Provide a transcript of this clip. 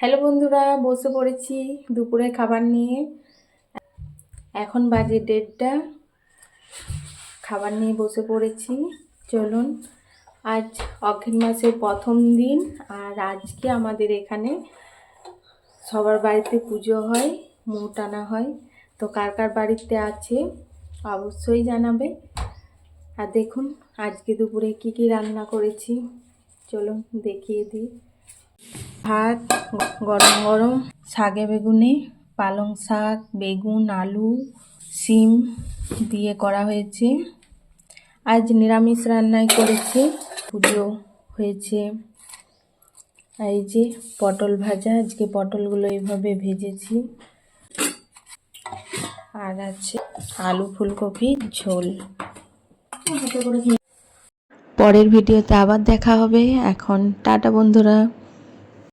Hello বন্ধুরা, বসে পড়েছি দুপুরে খাবার নিয়ে। এখন বাজে 1:30। খাবার নিয়ে বসে পড়েছি। চলুন, আজ অগ্রায়ণ মাসের প্রথম দিন, আর আজকে আমাদের এখানে সবার বাড়িতে পুজো হয়, মুখ টানা হয়। তো কার কার বাড়িতে আছে অবশ্যই জানাবে। আর দেখুন আজকে দুপুরে কি কি রান্না করেছি, চলুন দেখিয়ে দিই। ভাত গরম গরম, শাকে বেগুনে, পালং শাক, বেগুন, আলু, শিম দিয়ে করা হয়েছে। আজ নিরামিষ রান্নাই করেছি, পুজো হয়েছে। এই যে পটল ভাজা, আজকে পটলগুলো এইভাবে ভেজেছি। আর আছে আলু ফুলকপি ঝোল। পরের ভিডিওতে আবার দেখা হবে। এখন টাটা বন্ধুরা।